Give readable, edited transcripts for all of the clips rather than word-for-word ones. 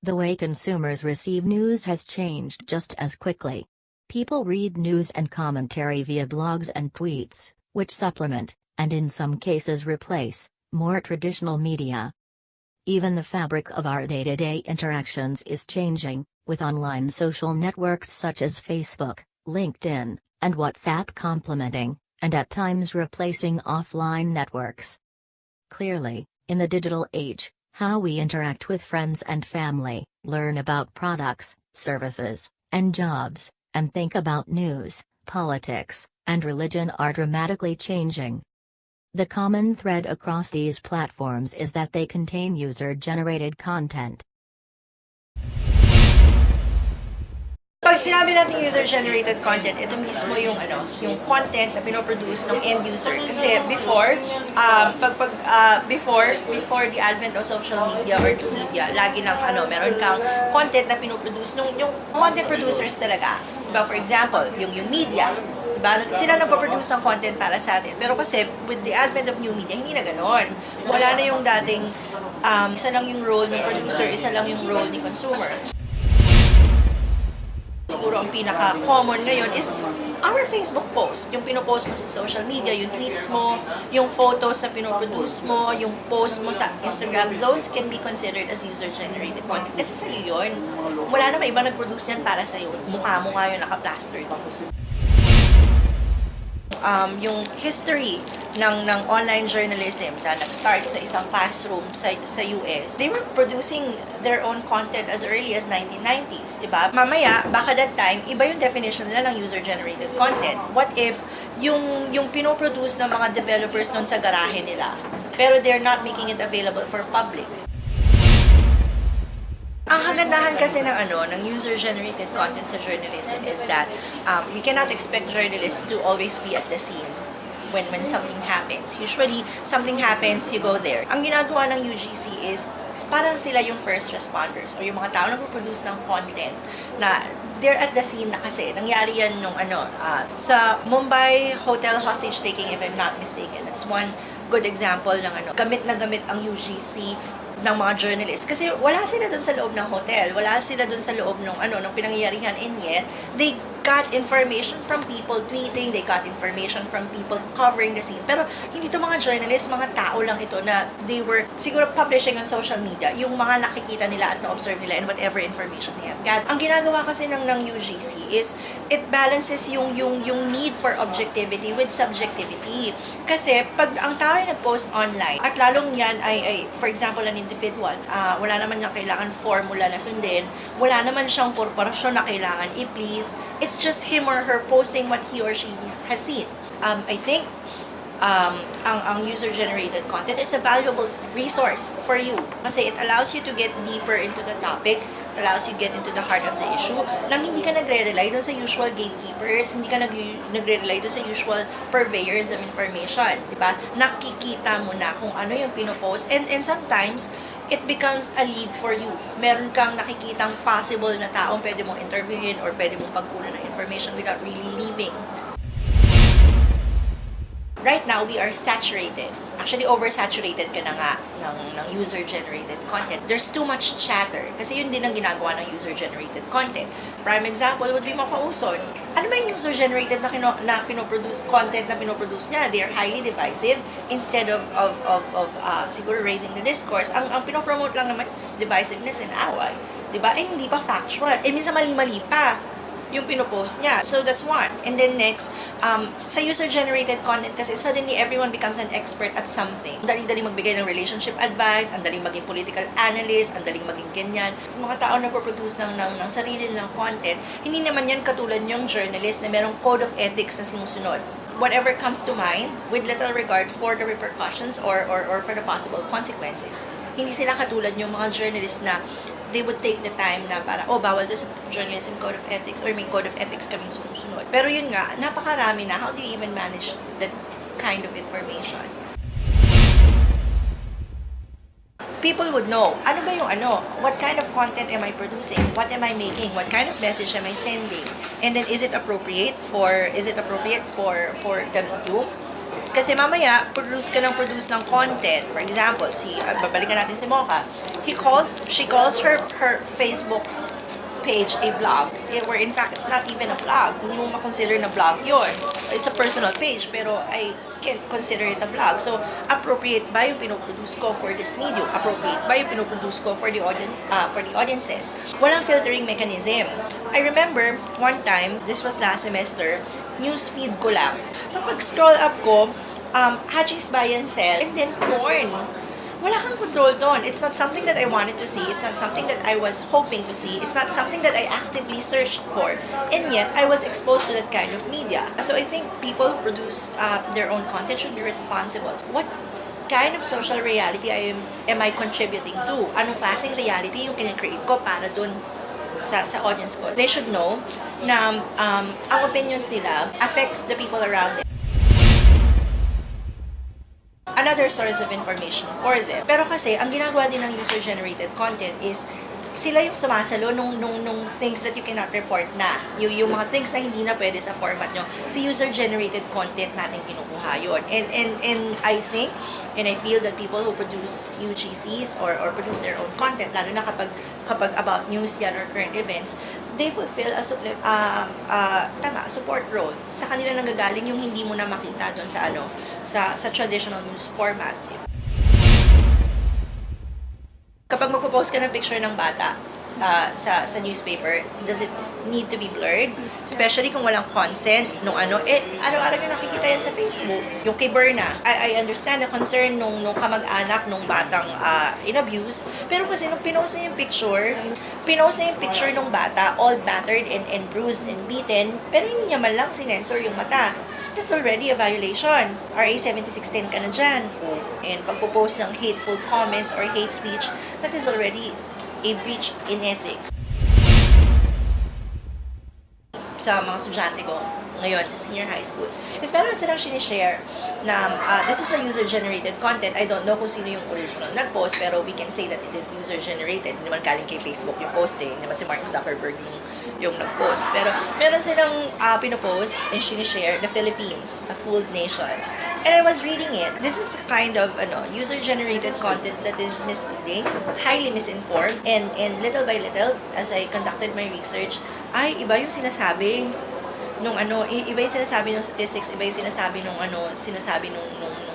The way consumers receive news has changed just as quickly. People read news and commentary via blogs and tweets, which supplement, and in some cases replace, more traditional media. Even the fabric of our day-to-day interactions is changing, with online social networks such as Facebook, LinkedIn, and WhatsApp complementing, and at times replacing offline networks. Clearly, in the digital age, how we interact with friends and family, learn about products, services, and jobs, and think about news, politics, and religion are dramatically changing. The common thread across these platforms is that they contain user-generated content. Pag sinabi natin user-generated content, ito mismo yung yung content na pinoproduce ng end user. Kasi before the advent of social media or media, lagi lang meron kang content na pinoproduce yung content producers talaga. Diba? For example, yung media, diba? Sila nagpo-produce ng content para sa atin. Pero kasi with the advent of new media, hindi na ganoon. Wala na yung dating isa lang yung role ng producer, isa lang yung role ni consumer. Siguro ang pinaka-common ngayon is our Facebook post. Yung pinopost mo sa social media, yung tweets mo, yung photos na pinoproduce mo, yung post mo sa Instagram, those can be considered as user-generated content. Kasi sa'yo yun. Wala naman iba nag-produce niyan para sa'yo. Mukha mo nga yung naka-plaster. Yung history ng online journalism na nag-start sa isang classroom sa US, they were producing their own content as early as 1990s, diba? Mamaya, baka that time, iba yung definition nila ng user-generated content. What if yung pinoproduce ng mga developers nun sa garahe nila, pero they're not making it available for public? Ang hagandahan kasi ng user-generated content sa journalism is that we cannot expect journalists to always be at the scene when something happens. Usually, something happens, you go there. Ang ginagawa ng UGC is parang sila yung first responders or yung mga tao na produce ng content na they're at the scene na kasi. Nangyari yan nung sa Mumbai hotel hostage taking, if I'm not mistaken. That's one good example ng gamit na gamit ang UGC ng mga journalists. Kasi wala sila dun sa loob ng hotel, wala sila dun sa loob ng pinangyarihan, and yet, they got information from people tweeting, they got information from people covering the scene. Pero hindi to mga journalists, mga tao lang ito na they were siguro publishing on social media, yung mga nakikita nila at na-observe nila and whatever information they have got. Ang ginagawa kasi ng UGC is, it balances yung need for objectivity with subjectivity. Kasi pag ang tao ay nag-post online, at lalong yan ay for example, an individual, wala naman niya kailangan formula na sundin, wala naman siyang korporasyon na kailangan i-please, it's just him or her posting what he or she has seen. I think ang user-generated content, it's a valuable resource for you kasi it allows you to get deeper into the topic, allows you to get into the heart of the issue nang hindi ka nagre-rely dun sa usual gatekeepers, hindi ka nagre-rely dun sa usual purveyors of information, diba? Nakikita mo na kung ano yung pinopost, and sometimes it becomes a lead for you. Meron kang nakikitang possible na taong pwede mong interviewin or pwede mong pagkunan ng information without really leaving. Right now, we are saturated. Actually, oversaturated ka na nga ng user-generated content. There's too much chatter. Kasi yun din ang ginagawa ng user-generated content. Prime example would be Makauson. Ano ba yung user-generated na content na pinoproduce niya? They are highly divisive. Instead of siguro raising the discourse, ang pinopromote lang naman is divisiveness and away. Diba? Eh, hindi pa factual. Eh, minsan mali-mali pa yung pinopost niya. So that's one. And then next, sa user-generated content kasi suddenly everyone becomes an expert at something. Dali-dali magbigay ng relationship advice, ang daling maging political analyst, ang daling maging ganyan. Yung mga tao na produce ng sarili nilang content, hindi naman yan katulad yung journalist na merong code of ethics na sinusunod. Whatever comes to mind, with little regard for the repercussions or for the possible consequences. Hindi sila katulad yung mga journalists na they would take the time na para, bawal doon sa journalism code of ethics or may code of ethics kaming sumusunod. Pero yun nga, napakarami na. How do you even manage that kind of information? People would know, ano ba yung what kind of content am I producing? What am I making? What kind of message am I sending? And then, is it appropriate for them to do? Kasi mamaya, produce ng content. For example, babalikan natin si Mocha. She calls her Facebook page a blog, where in fact it's not even a blog. Hindi mo makonsider na blog yun. It's a personal page, pero I can consider it a blog. So, appropriate ba yung pinoproduce ko for this medium? Appropriate ba yung pinoproduce ko for the audiences? Walang filtering mechanism. I remember one time, this was last semester, newsfeed ko lang. So, pag-scroll up ko, Haji's Buy and Sell, and then porn. Wala kang control doon. It's not something that I wanted to see. It's not something that I was hoping to see. It's not something that I actively searched for. And yet, I was exposed to that kind of media. So I think people who produce their own content should be responsible. What kind of social reality am I contributing to? Anong klaseng reality yung kinecreate ko para doon sa audience ko? They should know na ang opinions nila affects the people around them. Another source of information for them. Pero kasi, ang ginagawa din ng user-generated content is sila yung sumasalo nung things that you cannot report na. Yung mga things na hindi na pwede sa format nyo. Si user-generated content natin kinukuha yun. And I think, and I feel that people who produce UGCs or produce their own content, lalo na kapag about news yan or current events, they fulfill a support role. Sa kanila nanggagaling yung hindi mo na makita doon sa traditional news format. Kapag magpo-post ka ng picture ng bata sa newspaper, does it need to be blurred? Especially kung walang consent nung araw-araw yung nakikita yan sa Facebook. Yung kay Berna, I understand the concern nung kamag-anak nung batang in-abuse, pero kasi nung pinost na yung picture nung bata, all battered and bruised and beaten, pero hindi niya man lang sinensor yung mata. That's already a violation. RA 7610 ka na dyan. And pagpo-post ng hateful comments or hate speech, that is already a breach in ethics. Sa mga estudyante ko ngayon sa senior high school is meron silang sinishare na this is a user-generated content. I don't know kung sino yung original nag-post, pero we can say that it is user-generated. Hindi naman galing kay Facebook yung posting. Hindi naman si Mark Zuckerberg yung nag-post. Pero meron silang pinopost and sinishare the Philippines, a fooled nation. And I was reading it. This is kind of user-generated content that is misleading, highly misinformed, and little by little, as I conducted my research, iba yung sinasabi iba yung sinasabi ng statistics, iba yung sinasabi nung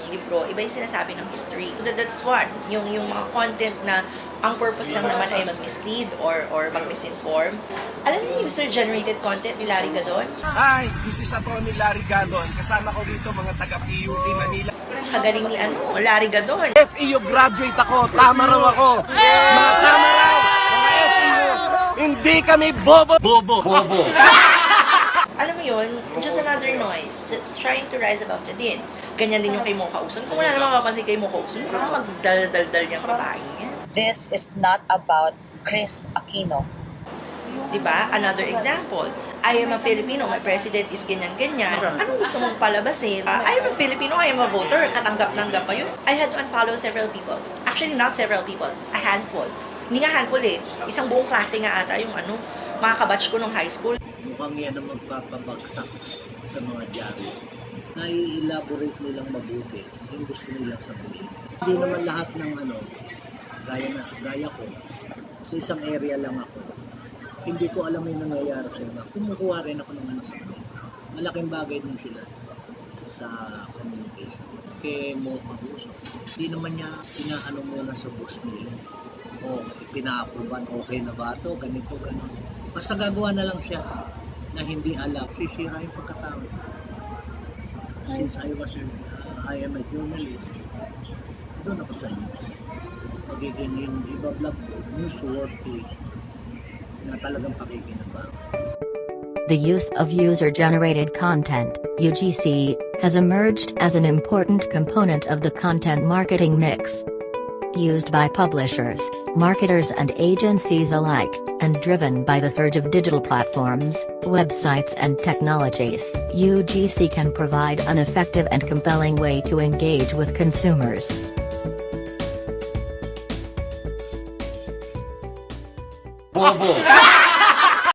libro, iba yung sinasabi ng history. That's what, yung mga content na ang purpose lang naman ay mag-mislead or mag-misinform. Alam niyo yung user-generated content ni Larry Gadon? Hi, this is Atty. Larry Gadon. Kasama ko dito mga taga-PUP Manila. Kagaling ni Larry Gadon. FEU graduate ako, tama raw ako. Mga tama raw, mga FEU. Hindi kami bobo. Alam mo yun, just another noise that's trying to rise above the din. Ganyan din yung kay Mocha Uson. Kung wala naman mapapansin kay Mocha Uson, parang magdal-dal niyang babae niya. This is not about Chris Aquino. Diba? Another example. I am a Filipino, my president is ganyan-ganyan. Anong gusto mong palabasin? I am a Filipino, I am a voter. Katanggap-nanggap pa yun. I had to unfollow several people. Actually, not several people. A handful. Hindi nga handful eh. Isang buong klase nga ata yung mga kabatch ko nung high school. Mukhang yan ang magpapabagsak sa mga dyaryo. Nai-elaborate nilang mabuti yung gusto nilang sabihin. Hindi naman lahat ng gaya ko, sa isang area lang ako. Hindi ko alam yung nangyayari sa iba. Kumukuha rin ako ng sa kanila. Malaking bagay din sila sa communication. Kaya mo pag-usap. Hindi naman niya pinaano muna sa boss nila. O pina-approvean, okay na ba ito? Ganito. Basta gagawa na lang siya na hindi alam. Sisira yung pagkatao. Since I am a journalist, doon ako sa news. Magiging yung iba vlog ko, newsworthy na talagang pakikinabang. The use of user-generated content, UGC, has emerged as an important component of the content marketing mix. Used by publishers, marketers and agencies alike, and driven by the surge of digital platforms, websites and technologies, UGC can provide an effective and compelling way to engage with consumers. Bobo.